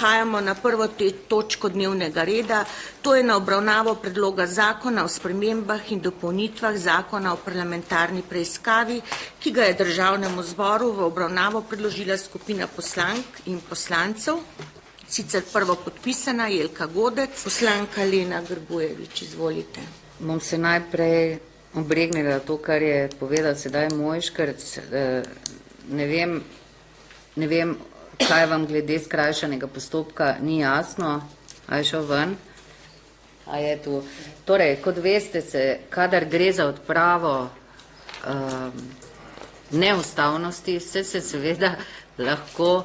prehajamo na prvo točko dnevnega reda, to je na obravnavo predloga zakona o spremembah in dopolnitvah zakona o parlamentarni preiskavi, ki ga je Državnemu zboru v obravnavo predložila skupina poslank in poslancev. Sicer prvo podpisana Jelka Godec, poslanka Lena Grgurevič, izvolite. Bom se najprej obregnila to, kar je povedal sedaj Mojškerc. Ne vem, kaj vam glede skrajšanega postopka ni jasno, a je šel ven, a je tu. Torej, kot veste se, kadar gre za odpravo neustavnosti, se seveda lahko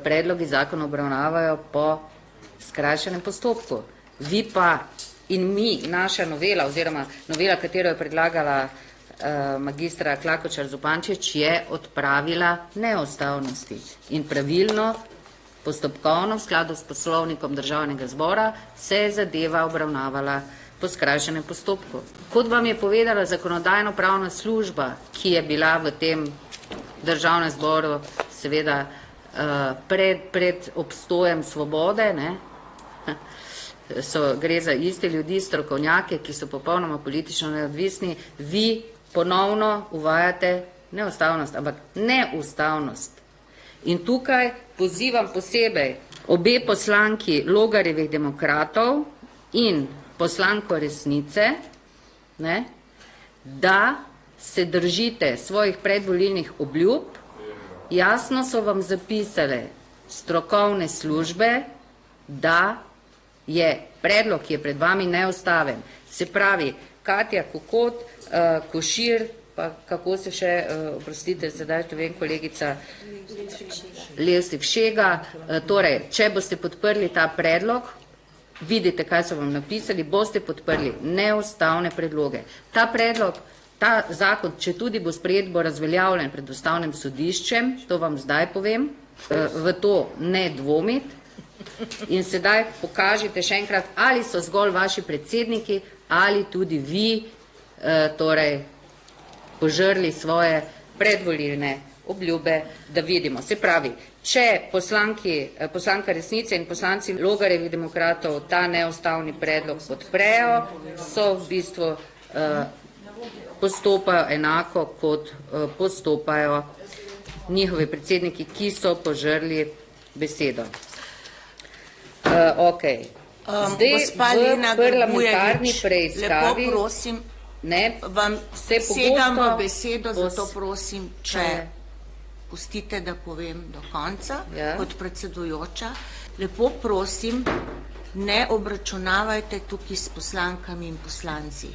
predlogi zakona obravnavajo po skrajšanem postopku. Vi pa in mi, naša novela, oziroma novela, katero je predlagala magistra Klakočar Zupančič, je odpravila neustavnosti in pravilno, postopkovno, v skladu s poslovnikom Državnega zbora, se je zadeva obravnavala po skrajšanem postopku. Kot vam je povedala zakonodajno-pravna služba, ki je bila v tem Državnem zboru seveda pred obstojem svobode, gre za iste ljudi, strokovnjake, ki so popolnoma politično neodvisni, vi ponovno uvajate neustavnost, ampak neustavnost. In tukaj pozivam posebej obe poslanki Logarjevih demokratov in poslanko Resnice, da se držite svojih predvolilnih obljub. Jasno so vam zapisale strokovne službe, da je predlog, ki je pred vami, neustaven. Se pravi, Katja Kokot, Košir, pa kako se še, oprostite, sedaj to vem, kolegica Levstik Šega, torej, če boste podprli ta predlog, vidite, kaj so vam napisali, boste podprli neustavne predloge. Ta predlog, ta zakon, če tudi bo sprejet, bo razveljavljen pred ustavnim sodiščem, to vam zdaj povem, v to ne dvomiti. In sedaj pokažite še enkrat, ali so zgolj vaši predsedniki, ali tudi vi, torej, požrli svoje predvolilne obljube, da vidimo. Se pravi, če poslanka Resnice in poslanci Logarjevih demokratov ta neustavni predlog podprejo, so v bistvu postopajo enako, kot postopajo njihovi predsedniki, ki so požrli besedo. Zdaj v parlamentarni preiskavi, lepo prosim, vam segam v besedo, zato prosim, če pustite, da povem do konca, kot predsedujoča. Lepo prosim, ne obračunavajte tukaj s poslankami in poslanci.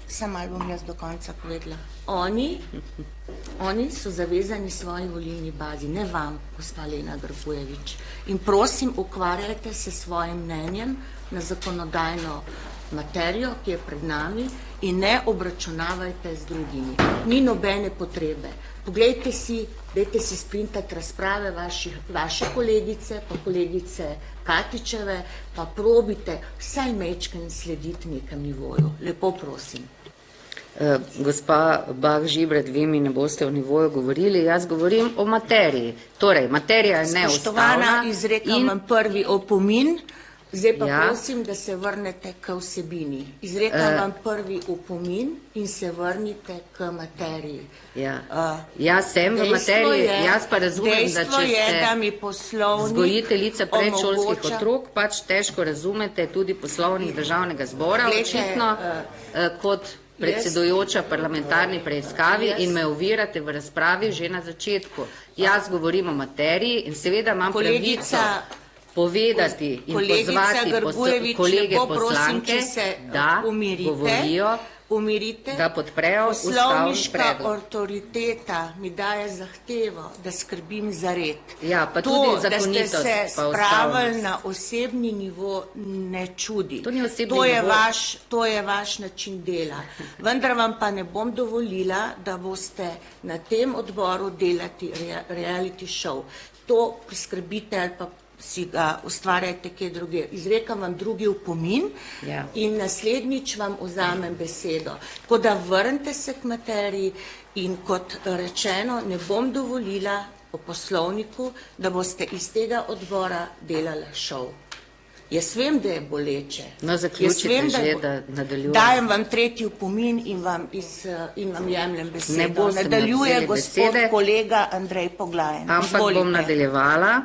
Samo malo bom jaz do konca povedala. Oni so zavezani svoji volilni bazi, ne vam, gospa Lena Grgurevič. In prosim, ukvarjajte se svojim mnenjem na zakonodajno materijo, ki je pred nami, in ne obračunavajte z drugimi. Ni nobene potrebe. Poglejte si, dajte si sprintati razprave vaše kolegice, pa kolegice Katičeve, pa probite vsaj majčkeno slediti nekem nivoju. Lepo prosim. Gospa Bah Žibret, vi mi ne boste o nivoju govorili, jaz govorim o materiji. Torej, materija je neustavna. Spoštovana, izrekam vam prvi opomin, zdaj pa prosim, da se vrnete k vsebini. Izrekam vam prvi opomin in se vrnite k materiji. Jaz sem v materiji, jaz pa razumem, da če ste vzgojiteljica predšolskih otrok, pač težko razumete tudi poslovnik Državnega zbora, očitno kot predsedujoča parlamentarni preiskavi in me ovirate v razpravi že na začetku. Jaz govorim o materiji in seveda imam pravico povedati in pozvati kolege poslanke, da govorijo, da podprejo ustavni predlog. Poslovniška avtoriteta mi daje zahtevo, da skrbim za red. To, da ste se spravili na osebni nivo, ne čudi. To je vaš način dela. Vendar vam pa ne bom dovolila, da boste na tem odboru delati reality show. To priskrbite ali pa si ga ustvarjajte kje druge. Izrekam vam drugi opomin in naslednjič vam vzamem besedo. Tako da vrnite se k materiji in kot rečeno, ne bom dovolila po poslovniku, da boste iz tega odbora delali šov. Jaz vem, da je boleče. No, zaključite že, da nadaljujem. Dajem vam tretji opomin in vam jemljem besedo. Ne boste Nadaljuje vzeli gospod besede. kolega Andrej Poglajen. Ampak bom nadaljevala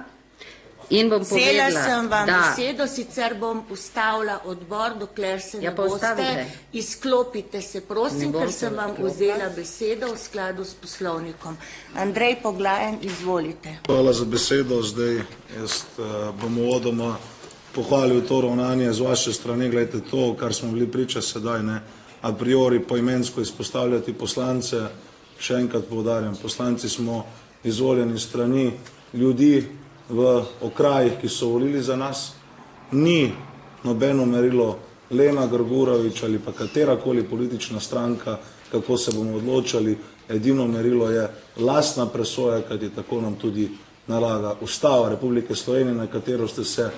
in bom Vzela povedala, sem vam da besedo, sicer bom ustavila odbor, dokler se Ja, ne pa boste. ustavite. Izklopite se, Ne prosim, bom ker se sem vam odklopila. vzela besedo v skladu s poslovnikom. Andrej Poglajen, izvolite. Hvala za besedo. Zdaj jaz bom uvodoma pohvalil to ravnanje z vaše strani. Glejte, to, kar smo bili priča sedaj, ne, a priori poimensko izpostavljati poslance, še enkrat poudarjam, poslanci smo izvoljeni strani ljudi v okrajih, ki so volili za nas. Ni nobeno merilo Lena Grgurevič ali pa katerakoli politična stranka, kako se bomo odločali. Edino merilo je lastna presoja, kajti tako nam tudi nalaga Ustava Republike Slovenije, na katero ste se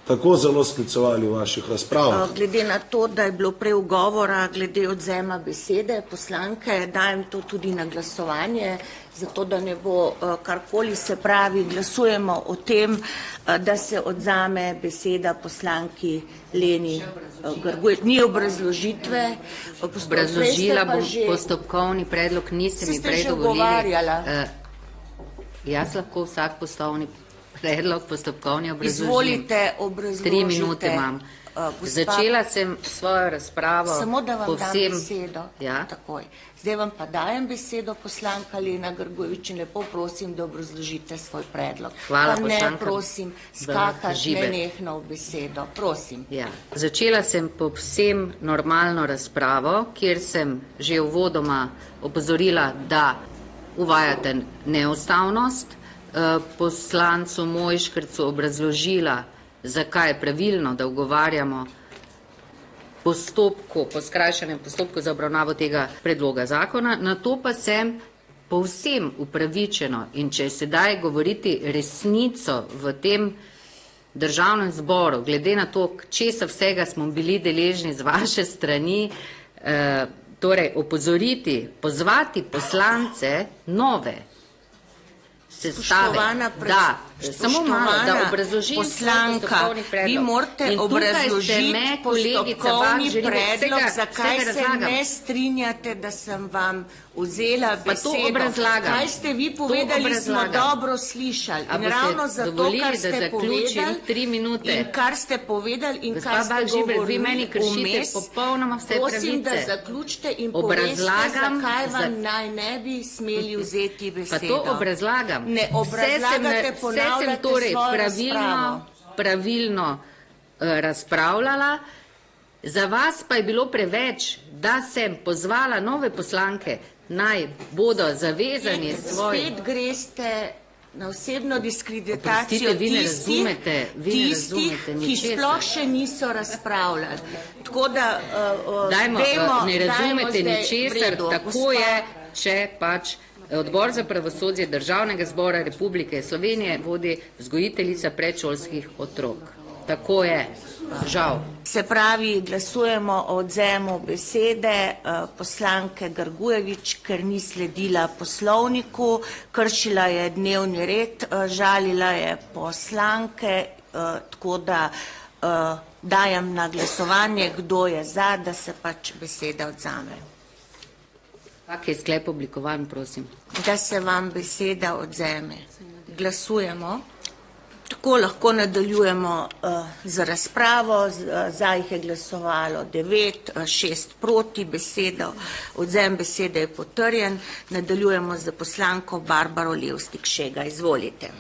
tako zelo sklicevali v vaših razpravah. Glede na to, da je bilo prej ugovora glede odzema besede poslanke, dajem to tudi na glasovanje, zato da ne bo karkoli, se pravi, glasujemo o tem, da se odzame beseda poslanki Leni Grgurevič. Ni obrazložitve. obrazložila bom postopkovni predlog, niste mi Saj ste prej že dovolili. ugovarjala. Jaz lahko vsak predlog postopkovni obrazložim. Izvolite, obrazložite. 3 minute imam. Začela sem svojo razpravo Samo da vam povsem. dam besedo. Ja? Takoj. Zdaj vam pa dajem besedo poslanka Lena Grgurevič in lepo prosim, da obrazložite svoj predlog. Hvala, pa ne poslanka prosim skakati Žibet. nenehno v besedo. Prosim. Ja. Začela sem povsem normalno razpravo, kjer sem že uvodoma opozorila, da uvajate neustavnost, poslancu Mojškercu obrazložila, zakaj je pravilno, da ugovarjamo postopku, po skrajšanem postopku za obravnavo tega predloga zakona, na to pa sem povsem upravičeno in če sedaj govoriti resnico v tem državnem zboru, glede na to, česa vsega smo bili deležni z vaše strani, torej opozoriti, pozvati poslance nove sestave, da samo malo, da obrazložim poslanka, vi morate obrazložiti postopkovni predlog, zakaj se ne strinjate, da sem vam vzela besedo. Kaj ste vi povedali, smo dobro slišali. In ravno zato, kar ste povedali, in kar ste povedali, in kar ste govorili vmes, prosim, da zaključite in poveste, zakaj vam naj ne bi smeli vzeti besedo. Pa to obrazlagam. Ne obrazlagate, sem torej pravilno razpravljala, za vas pa je bilo preveč, da sem pozvala nove poslanke, naj bodo zavezani svojim. Spet greste na osebno diskreditacijo tistih, ki sploh še niso razpravljali. Tako da vemo, ne razumete ničesar, tako je, če pač Odbor za pravosodje Državnega zbora Republike Slovenije vodi vzgojiteljica predšolskih otrok. Tako je, žal. Se pravi, glasujemo o odzemu besede poslanke Grgurevič, ker ni sledila poslovniku, kršila je dnevni red, žalila je poslanke, tako da dajem na glasovanje, kdo je za, da se pač beseda odzame. Kak je sklep oblikovan, prosim? Da se vam beseda odzeme. Glasujemo. Tako lahko nadaljujemo z razpravo. Za jih je glasovalo 9, 6 proti besedo. Odzem besede je potrjen. Nadaljujemo z poslanko Barbaro Levstik Šega. Izvolite.